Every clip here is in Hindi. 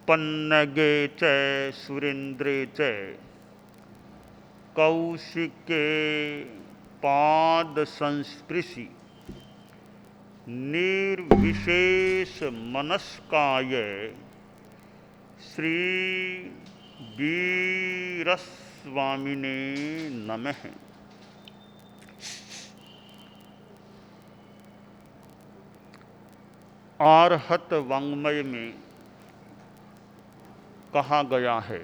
पन्नगे च सुरेन्द्रे च कौशिके पाद संस्पृशि निर्विशेष मनस्काय श्री वीरस्वामिने नमः। आर्हत वाङ्मय में कहा गया है,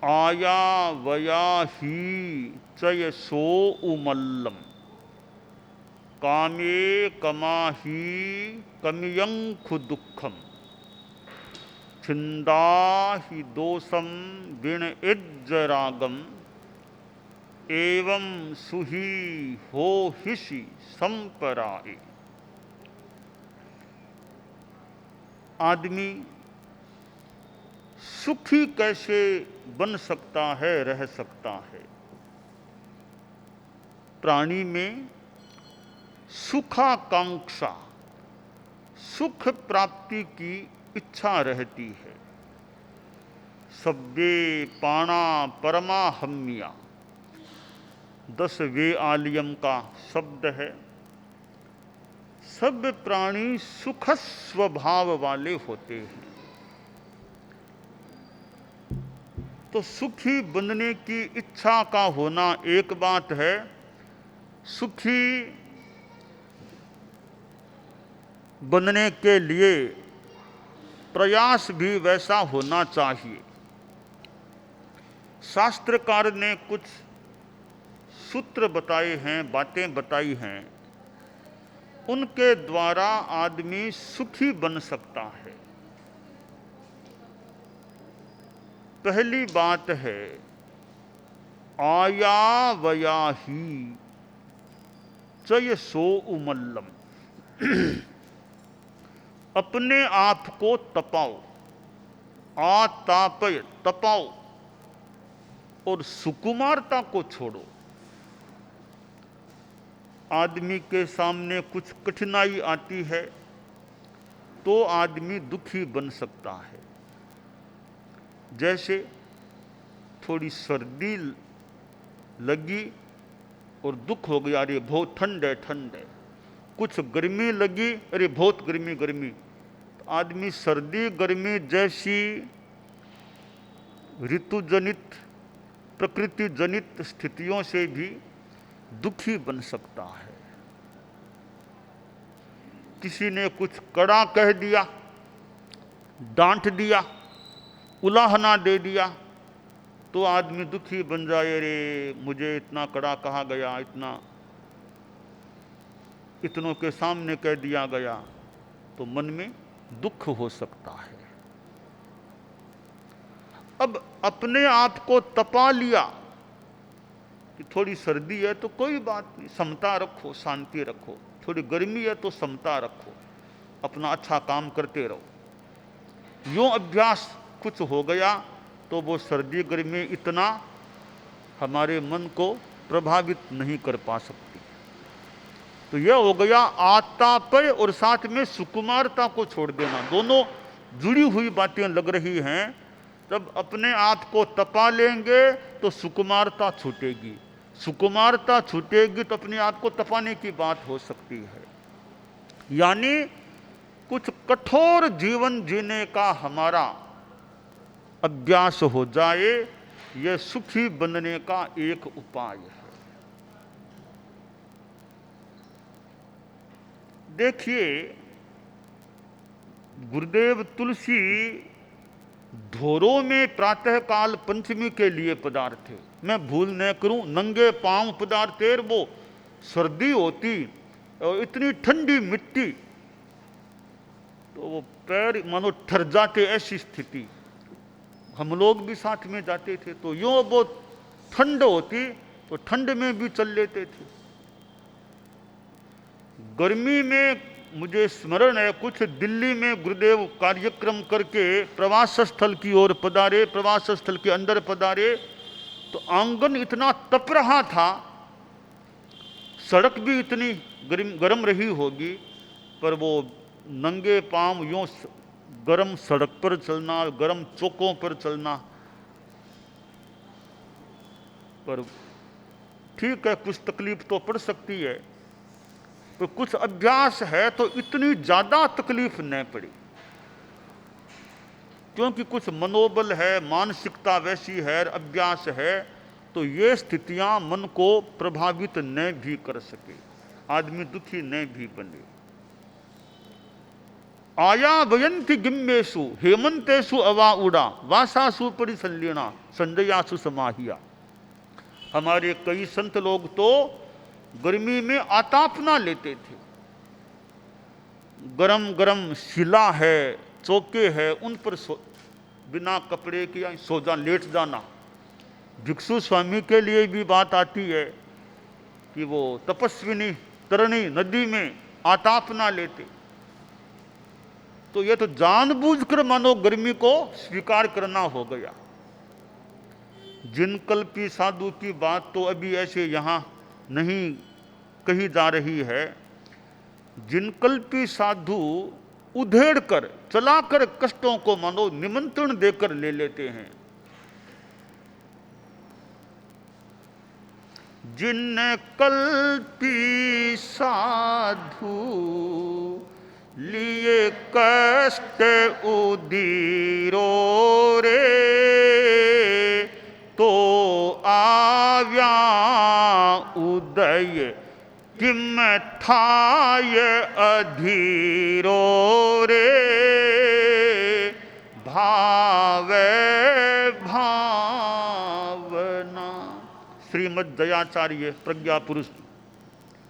आया वया ही चय सो उमल्लम कामे कमाही कमियंखु दुखम छिंदाहि दोषम विण इज्जरागम एवं सुही हो हिषि संपराए। आदमी सुखी कैसे बन सकता है, रह सकता है? प्राणी में सुखाकांक्षा, सुख प्राप्ति की इच्छा रहती है। सब्बे पाणा परमाहम्या 10 वे आलियम का शब्द है। सब प्राणी सुख स्वभाव वाले होते हैं। तो सुखी बनने की इच्छा का होना एक बात है, सुखी बनने के लिए प्रयास भी वैसा होना चाहिए। शास्त्रकार ने कुछ सूत्र बताए हैं, बातें बताई हैं, उनके द्वारा आदमी सुखी बन सकता है। पहली बात है, आया वया ही चय सो उमल्लम अपने आप को तपाओ, आतापय तपाओ और सुकुमारता को छोड़ो। आदमी के सामने कुछ कठिनाई आती है तो आदमी दुखी बन सकता है। जैसे थोड़ी सर्दी लगी और दुख हो गया, अरे बहुत ठंड है ठंड है। कुछ गर्मी लगी, अरे बहुत गर्मी गर्मी। तो आदमी सर्दी गर्मी जैसी ऋतुजनित प्रकृति जनित स्थितियों से भी दुखी बन सकता है। किसी ने कुछ कड़ा कह दिया, डांट दिया, उलाहना दे दिया तो आदमी दुखी बन जाए, रे मुझे इतना कड़ा कहा गया, इतनों के सामने कह दिया गया, तो मन में दुख हो सकता है। अब अपने आप को तपा लिया कि थोड़ी सर्दी है तो कोई बात नहीं, समता रखो, शांति रखो। थोड़ी गर्मी है तो समता रखो, अपना अच्छा काम करते रहो। यूं अभ्यास कुछ हो गया तो वो सर्दी गर्मी इतना हमारे मन को प्रभावित नहीं कर पा सकती। तो यह हो गया आतापय और साथ में सुकुमारता को छोड़ देना। दोनों जुड़ी हुई बातें लग रही हैं। जब अपने आप को तपा लेंगे तो सुकुमारता छूटेगी, सुकुमारता छूटेगी तो अपने आप को तपाने की बात हो सकती है। यानी कुछ कठोर जीवन जीने का हमारा अभ्यास हो जाए, यह सुखी बनने का एक उपाय है। देखिए, गुरुदेव तुलसी ढोरों में प्रातःकाल पंचमी के लिए पधारते। मैं भूल न करूं, नंगे पांव पधारते। वो सर्दी होती और इतनी ठंडी मिट्टी तो वो पैर मानो ठर जाते, ऐसी स्थिति। हम लोग भी साथ में जाते थे तो यूं वो ठंड होती तो ठंड में भी चल लेते थे। गर्मी में मुझे स्मरण है, कुछ दिल्ली में गुरुदेव कार्यक्रम करके प्रवास स्थल की ओर पधारे, प्रवास स्थल के अंदर पधारे तो आंगन इतना तप रहा था, सड़क भी इतनी गर्म रही होगी, पर वो नंगे पांव यूं गर्म सड़क पर चलना, गर्म चौकों पर चलना। पर ठीक है, कुछ तकलीफ तो पड़ सकती है, पर कुछ अभ्यास है तो इतनी ज्यादा तकलीफ न पड़ी, क्योंकि कुछ मनोबल है, मानसिकता वैसी है, अभ्यास है, तो ये स्थितियां मन को प्रभावित न भी कर सके, आदमी दुखी न भी बने। आया वयंति गिम्मेशु हेमंतेषु अवा उड़ा वासासु परिसल्लीना संजयासु समाहिया। हमारे कई संत लोग तो गर्मी में आतापना लेते थे। गरम गरम शिला है, चौके है, उन पर बिना कपड़े के सो जा, लेट जाना। भिक्षु स्वामी के लिए भी बात आती है कि वो तपस्विनी तरणी नदी में आतापना लेते। तो ये तो जानबूझकर मानो गर्मी को स्वीकार करना हो गया। जिनकल्पी साधु की बात तो अभी ऐसे यहां नहीं कही जा रही है। जिनकल्पी साधु उधेड़ कर चलाकर कष्टों को मानो निमंत्रण देकर ले लेते हैं। जिनकल्पी साधु लिए कष्ट उदीरो रे, तो आव्या उदय किम थाय अधीरो रे, भावे भावना। श्रीमद् दयाचार्य प्रज्ञा पुरुष,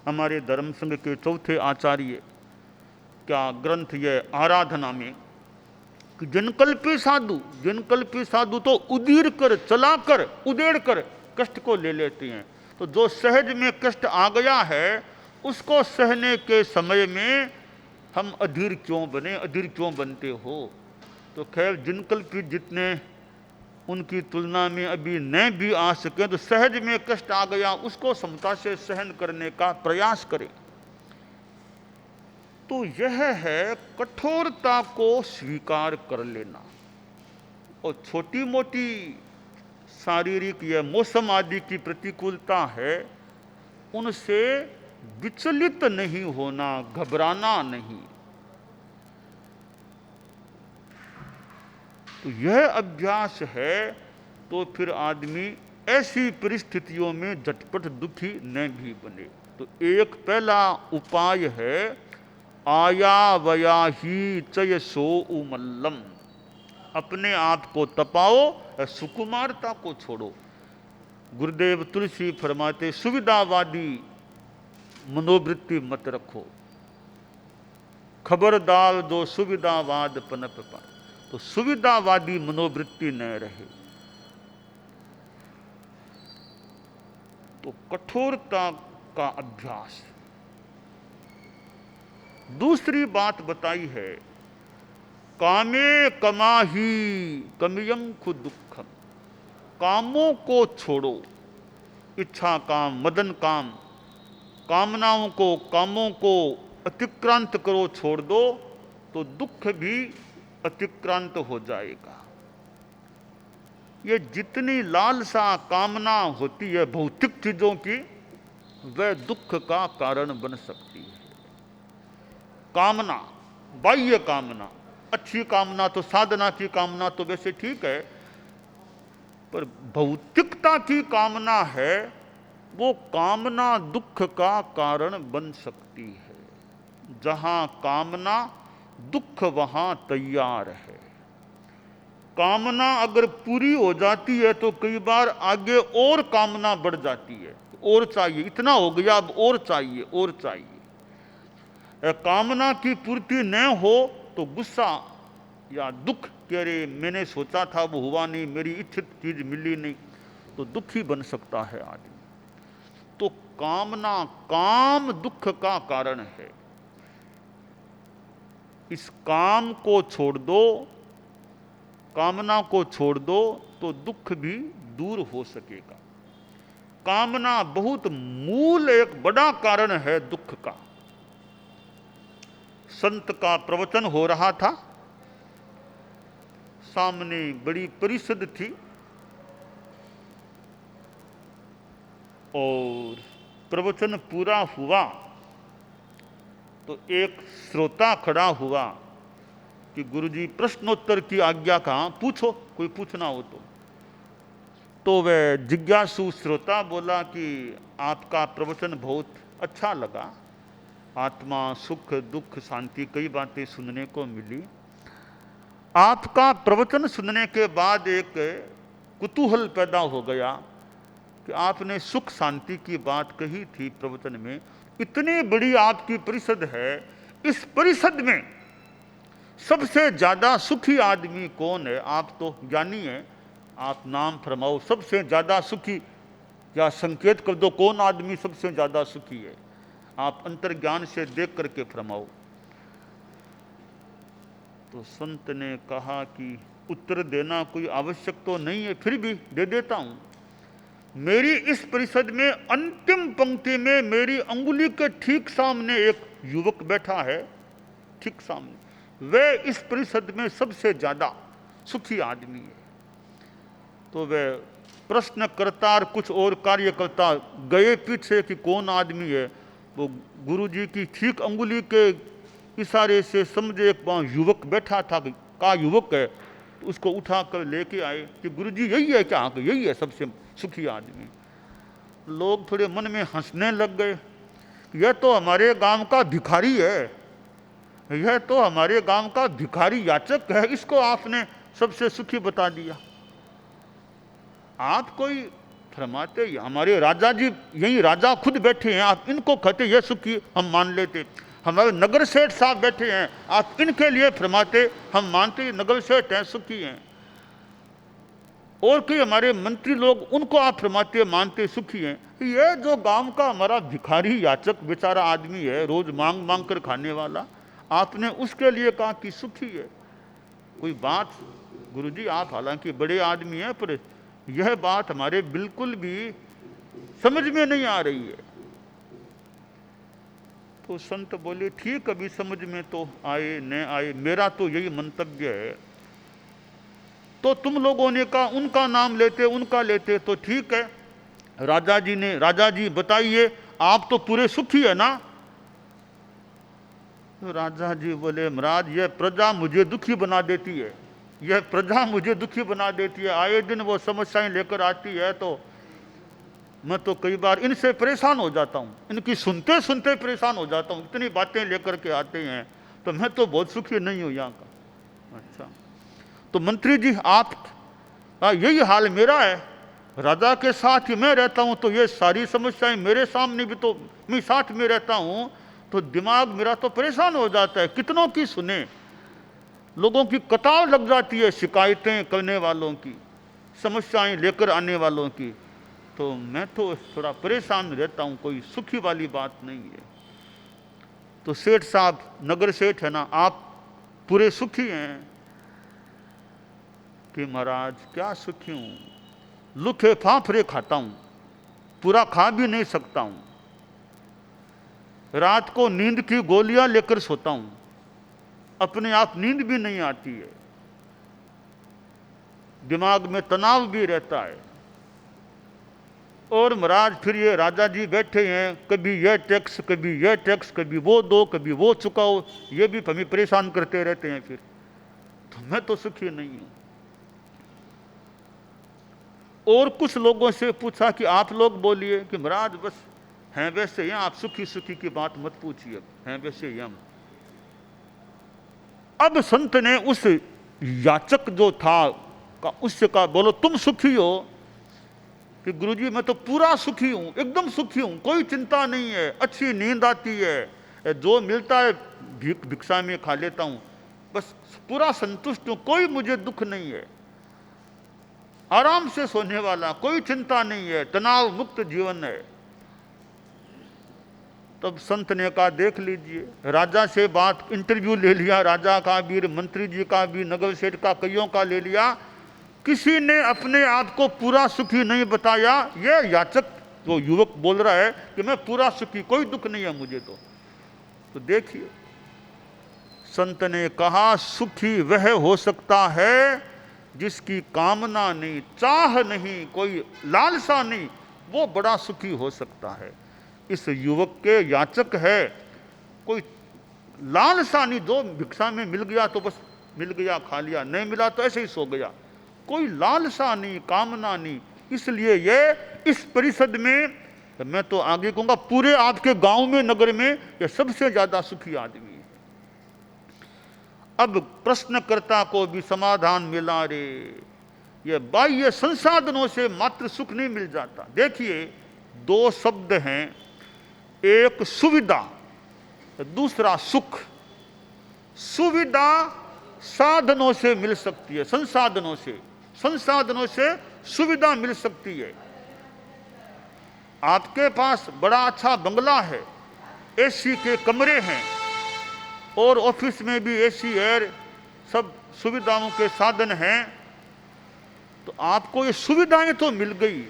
हमारे धर्म संघ के चौथे आचार्य, क्या ग्रंथ ये आराधना में कि जिनकल्पी साधु तो उदीर कर, चलाकर, उदेड़ कर कष्ट को ले लेते हैं। तो जो सहज में कष्ट आ गया है, उसको सहने के समय में हम अधीर क्यों बने, अधीर क्यों बनते हो। तो खैर जिनकल्पी जितने उनकी तुलना में अभी न भी आ सके, तो सहज में कष्ट आ गया उसको समता से सहन करने का प्रयास करें। तो यह है कठोरता को स्वीकार कर लेना। और छोटी मोटी शारीरिक या मौसम आदि की प्रतिकूलता है, उनसे विचलित नहीं होना, घबराना नहीं। तो यह अभ्यास है, तो फिर आदमी ऐसी परिस्थितियों में झटपट दुखी न भी बने। तो एक पहला उपाय है आया वया ही चय सो उमल्लम। अपने आप को तपाओ, सुकुमारता को छोड़ो। गुरुदेव तुलसी फरमाते सुविधावादी मनोवृत्ति मत रखो, खबरदार दो सुविधावाद पनप पाए। तो सुविधावादी मनोवृत्ति न रहे। तो कठोरता का अभ्यास। दूसरी बात बताई है कामे कमाही कमियम खुद दुखम। कामों को छोड़ो, इच्छा काम, मदन काम, कामनाओं को, कामों को अतिक्रांत करो, छोड़ दो, तो दुख भी अतिक्रांत हो जाएगा। ये जितनी लालसा कामना होती है भौतिक चीजों की, वह दुख का कारण बन सकती है। कामना, बाह्य कामना, अच्छी कामना तो साधना की कामना तो वैसे ठीक है, पर भौतिकता की कामना है, वो कामना दुख का कारण बन सकती है। जहां कामना दुख वहां तैयार है। कामना अगर पूरी हो जाती है तो कई बार आगे और कामना बढ़ जाती है, और चाहिए, इतना हो गया अब और चाहिए, और चाहिए। कामना की पूर्ति न हो तो गुस्सा या दुख, कह रहे मैंने सोचा था वो हुआ नहीं, मेरी इच्छित चीज मिली नहीं, तो दुखी बन सकता है आदमी। तो कामना, काम दुख का कारण है। इस काम को छोड़ दो, कामना को छोड़ दो, तो दुख भी दूर हो सकेगा। कामना बहुत मूल, एक बड़ा कारण है दुख का। संत का प्रवचन हो रहा था, सामने बड़ी परिषद थी और प्रवचन पूरा हुआ तो एक श्रोता खड़ा हुआ कि गुरुजी प्रश्नोत्तर की आज्ञा कहाँ, पूछो, कोई पूछना हो तो वह जिज्ञासु श्रोता बोला कि आपका प्रवचन बहुत अच्छा लगा, आत्मा सुख दुख शांति कई बातें सुनने को मिली। आपका प्रवचन सुनने के बाद एक कुतूहल पैदा हो गया कि आपने सुख शांति की बात कही थी प्रवचन में, इतनी बड़ी आपकी परिषद है, इस परिषद में सबसे ज्यादा सुखी आदमी कौन है? आप तो ज्ञानी हैं, आप नाम फरमाओ, सबसे ज्यादा सुखी, या संकेत कर दो कौन आदमी सबसे ज्यादा सुखी है, आप अंतर्ज्ञान से देख करके फरमाओ। तो संत ने कहा कि उत्तर देना कोई आवश्यक तो नहीं है, फिर भी दे देता हूं। मेरी इस परिषद में अंतिम पंक्ति में मेरी अंगुली के ठीक सामने एक युवक बैठा है, ठीक सामने, वह इस परिषद में सबसे ज्यादा सुखी आदमी है। तो वह प्रश्नकर्ता और कुछ और कार्यकर्ता गए पीछे कि कौन आदमी है, वो गुरुजी की ठीक अंगुली के इशारे से समझे एक युवक बैठा था, का युवक है, तो उसको उठा कर लेके आए कि गुरुजी यही है क्या? यही है सबसे सुखी आदमी। लोग थोड़े मन में हंसने लग गए, यह तो हमारे गांव का भिखारी है, यह तो हमारे गांव का भिखारी याचक है, इसको आपने सबसे सुखी बता दिया। आप कोई फरमाते, हमारे राजा जी, यही राजा खुद बैठे हैं, आप इनको कहते ये सुखी, हम मान लेते। हमारे नगर सेठ साहब बैठे हैं, आप इनके लिए फरमाते, हम मानते नगर सेठ हैं, सुखी हैं। और कोई हमारे मंत्री लोग, उनको आप फरमाते मानते सुखी हैं। ये जो गांव का हमारा भिखारी याचक बेचारा आदमी है, रोज मांग मांग कर खाने वाला, आपने उसके लिए कहा कि सुखी है। कोई बात गुरुजी, आप हालांकि बड़े आदमी हैं, पर यह बात हमारे बिल्कुल भी समझ में नहीं आ रही है। तो संत बोले ठीक, अभी समझ में तो आए न आए, मेरा तो यही मंतव्य है। तो तुम लोगों ने कहा उनका नाम लेते, उनका लेते, तो ठीक है। राजा जी ने, राजा जी बताइए, आप तो पूरे सुखी है ना? तो राजा जी बोले महाराज, यह प्रजा मुझे दुखी बना देती है, यह प्रजा मुझे दुखी बना देती है, आए दिन वो समस्याएं लेकर आती है, तो मैं तो कई बार इनसे परेशान हो जाता हूँ, इनकी सुनते सुनते परेशान हो जाता हूँ, इतनी बातें लेकर के आते हैं, तो मैं तो बहुत सुखी नहीं हूँ यहाँ का। अच्छा, तो मंत्री जी आप, यही हाल मेरा है, राजा के साथ ही मैं रहता हूँ, तो ये सारी समस्याएं मेरे सामने भी, तो मैं साथ में रहता हूँ, तो दिमाग मेरा तो परेशान हो जाता है, कितनों की सुने, लोगों की कतार लग जाती है, शिकायतें करने वालों की, समस्याएं लेकर आने वालों की, तो मैं तो थोड़ा परेशान रहता हूँ, कोई सुखी वाली बात नहीं है। तो सेठ साहब, नगर सेठ है ना, आप पूरे सुखी हैं? कि महाराज क्या सुखी हूँ, लुखे फाफरे खाता हूँ, पूरा खा भी नहीं सकता हूँ, रात को नींद की गोलियां लेकर सोता हूँ, अपने आप नींद भी नहीं आती है, दिमाग में तनाव भी रहता है। और महाराज फिर ये राजा जी बैठे हैं, कभी यह टैक्स, कभी यह टैक्स, कभी वो दो, कभी वो चुकाओ, ये भी हमें परेशान करते रहते हैं, फिर तो मैं तो सुखी नहीं हूं। और कुछ लोगों से पूछा कि आप लोग बोलिए, कि महाराज बस हैं वैसे ही, आप सुखी सुखी की बात मत पूछिए, हैं वैसे ही हम। अब संत ने उस याचक जो था उससे कहा, बोलो तुम सुखी हो? कि गुरुजी मैं तो पूरा सुखी हूं, एकदम सुखी हूं, कोई चिंता नहीं है, अच्छी नींद आती है, जो मिलता है भिक्षा में खा लेता हूं, बस पूरा संतुष्ट हूं, कोई मुझे दुख नहीं है, आराम से सोने वाला, कोई चिंता नहीं है, तनाव मुक्त जीवन है। तब संत ने कहा देख लीजिए, राजा से बात, इंटरव्यू ले लिया, राजा का भी, मंत्री जी का भी, नगर सेठ का, कईयों का ले लिया, किसी ने अपने आप को पूरा सुखी नहीं बताया। ये याचक जो युवक बोल रहा है कि मैं पूरा सुखी, कोई दुख नहीं है मुझे। तो देखिए, संत ने कहा सुखी वह हो सकता है जिसकी कामना नहीं, चाह नहीं, कोई लालसा नहीं, वो बड़ा सुखी हो सकता है। इस युवक के याचक है, कोई लालसा नहीं, जो भिक्षा में मिल गया तो बस मिल गया, खा लिया, नहीं मिला तो ऐसे ही सो गया, कोई लालसा नहीं, कामना नहीं। इसलिए ये इस परिषद में, मैं तो आगे कहूंगा पूरे आपके गांव में, नगर में, ये सबसे ज्यादा सुखी आदमी है। अब प्रश्नकर्ता को भी समाधान मिला रे, ये बाह्य संसाधनों से मात्र सुख नहीं मिल जाता। देखिए, दो शब्द हैं, एक सुविधा, दूसरा सुख। सुविधा साधनों से मिल सकती है, संसाधनों से सुविधा मिल सकती है। आपके पास बड़ा अच्छा बंगला है, एसी के कमरे हैं, और ऑफिस में भी एसी एयर सब सुविधाओं के साधन हैं, तो आपको ये सुविधाएं तो मिल गई,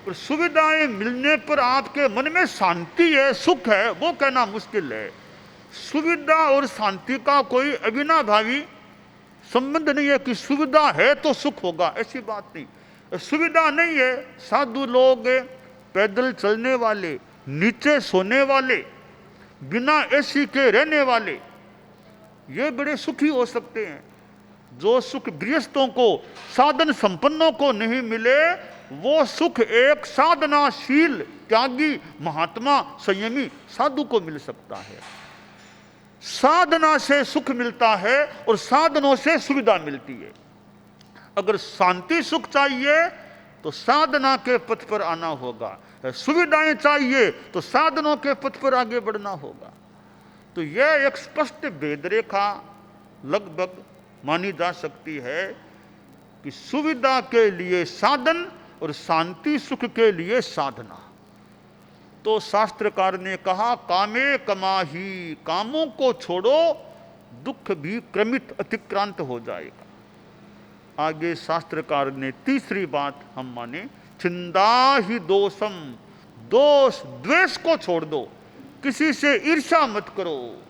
पर सुविधाएं मिलने पर आपके मन में शांति है, सुख है, वो कहना मुश्किल है। सुविधा और शांति का कोई अविनाभावी संबंध नहीं है कि सुविधा है तो सुख होगा, ऐसी बात नहीं। सुविधा नहीं है, साधु लोग, पैदल चलने वाले, नीचे सोने वाले, बिना एसी के रहने वाले, ये बड़े सुखी हो सकते हैं। जो सुख गृहस्थों को, साधन संपन्नों को नहीं मिले, वो सुख एक साधनाशील, त्यागी, महात्मा, संयमी साधु को मिल सकता है। साधना से सुख मिलता है और साधनों से सुविधा मिलती है। अगर शांति सुख चाहिए तो साधना के पथ पर आना होगा, सुविधाएं चाहिए तो साधनों के पथ पर आगे बढ़ना होगा। तो यह एक स्पष्ट भेदरेखा लगभग मानी जा सकती है कि सुविधा के लिए साधन और शांति सुख के लिए साधना। तो शास्त्रकार ने कहा, कामे कमाही, कामों को छोड़ो, दुख भी क्रमित अतिक्रांत हो जाएगा। आगे शास्त्रकार ने तीसरी बात हम माने, छिंदा ही दोषम, दोष द्वेष को छोड़ दो, किसी से ईर्ष्या मत करो।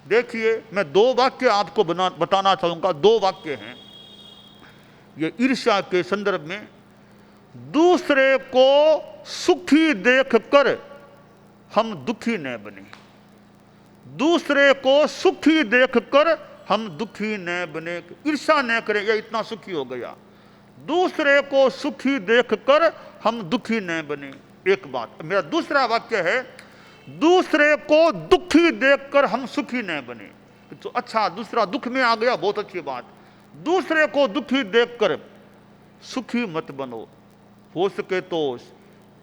देखिए, मैं दो वाक्य आपको बताना चाहूंगा, दो वाक्य हैं ये ईर्ष्या के संदर्भ में। दूसरे को सुखी देखकर हम दुखी न बने, दूसरे को सुखी देखकर हम दुखी न बने, ईर्ष्या न करें, यह इतना सुखी हो गया। दूसरे को सुखी देखकर हम दुखी न बने, एक बात। मेरा दूसरा वाक्य है, दूसरे को दुखी देखकर हम सुखी न बने। तो अच्छा, दूसरा दुख में आ गया, बहुत अच्छी बात। दूसरे को दुखी देखकर सुखी मत बनो, हो सके तो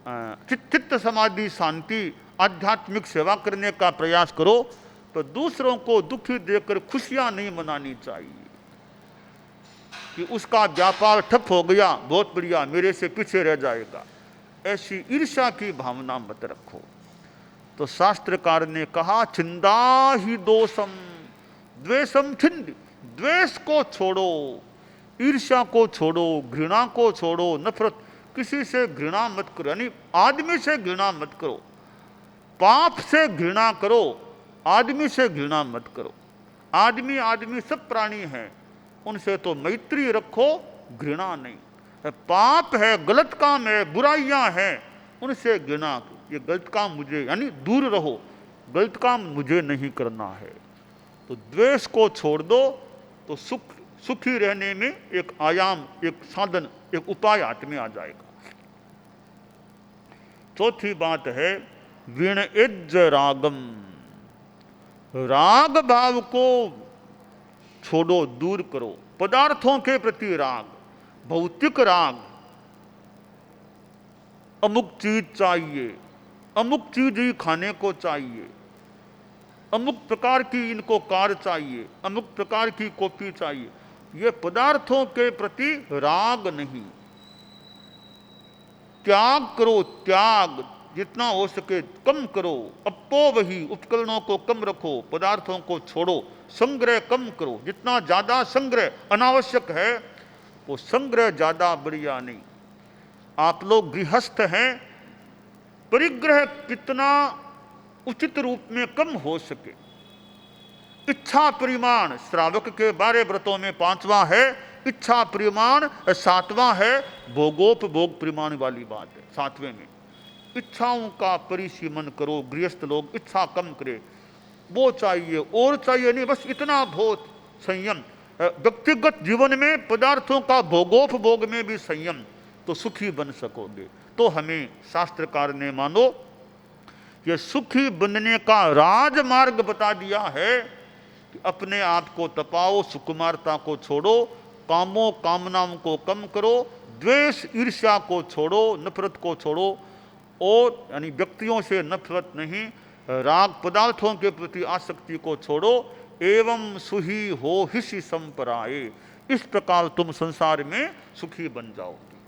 चित्त समाधि शांति आध्यात्मिक सेवा करने का प्रयास करो, तो दूसरों को दुखी देखकर खुशियां नहीं मनानी चाहिए कि उसका व्यापार ठप हो गया, बहुत बढ़िया, मेरे से पीछे रह जाएगा, ऐसी ईर्ष्या की भावना मत रखो। तो शास्त्रकार ने कहा, छिंदा ही दोषम द्वेषम छिंद, द्वेष को छोड़ो, ईर्ष्या को छोड़ो, घृणा को छोड़ो, नफरत, किसी से घृणा मत करो, यानी आदमी से घृणा मत करो, पाप से घृणा करो, आदमी से घृणा मत करो। आदमी सब प्राणी हैं, उनसे तो मैत्री रखो, घृणा नहीं। पाप है, गलत काम है, बुराइयां हैं, उनसे घृणा, ये गलत काम मुझे, यानी दूर रहो, गलत काम मुझे नहीं करना है। तो द्वेष को छोड़ दो, तो सुखी रहने में एक आयाम, एक साधन, एक उपाय हाथ में आ जाएगा। चौथी बात है, विणयज रागम, राग भाव को छोड़ो, दूर करो। पदार्थों के प्रति राग, भौतिक राग, अमुक चीज चाहिए, अमुक चीज ही खाने को चाहिए, अमुक प्रकार की इनको कार चाहिए, अमुक प्रकार की कॉफी चाहिए, ये पदार्थों के प्रति राग नहीं। त्याग करो, त्याग जितना हो सके कम करो, अपो वही, उपकरणों को कम रखो, पदार्थों को छोड़ो, संग्रह कम करो, जितना ज्यादा संग्रह अनावश्यक है वो संग्रह ज्यादा बढ़िया नहीं। आप लोग गृहस्थ हैं, परिग्रह कितना उचित रूप में कम हो सके। इच्छा परिमाण, श्रावक के 12 व्रतों में 5वां है इच्छा प्रियमाण। सातवां है भोगोपभोग प्रियमाण वाली बात है। सातवें में इच्छाओं का परिसीमन करो। गृहस्थ लोग इच्छा कम करे, वो चाहिए और चाहिए नहीं, बस इतना बहुत संयम। व्यक्तिगत जीवन में पदार्थों का भोगोपभोग में भी संयम, तो सुखी बन सकोगे। तो हमें शास्त्रकार ने मानो ये सुखी बनने का राजमार्ग बता दिया है कि अपने आप को तपाओ, सुकुमारता को छोड़ो, कामों कामनाओं को कम करो, द्वेष ईर्ष्या को छोड़ो, नफरत को छोड़ो, और यानी व्यक्तियों से नफरत नहीं, राग पदार्थों के प्रति आसक्ति को छोड़ो। एवं सुही हो हिसी संपराए, इस प्रकार तुम संसार में सुखी बन जाओगे।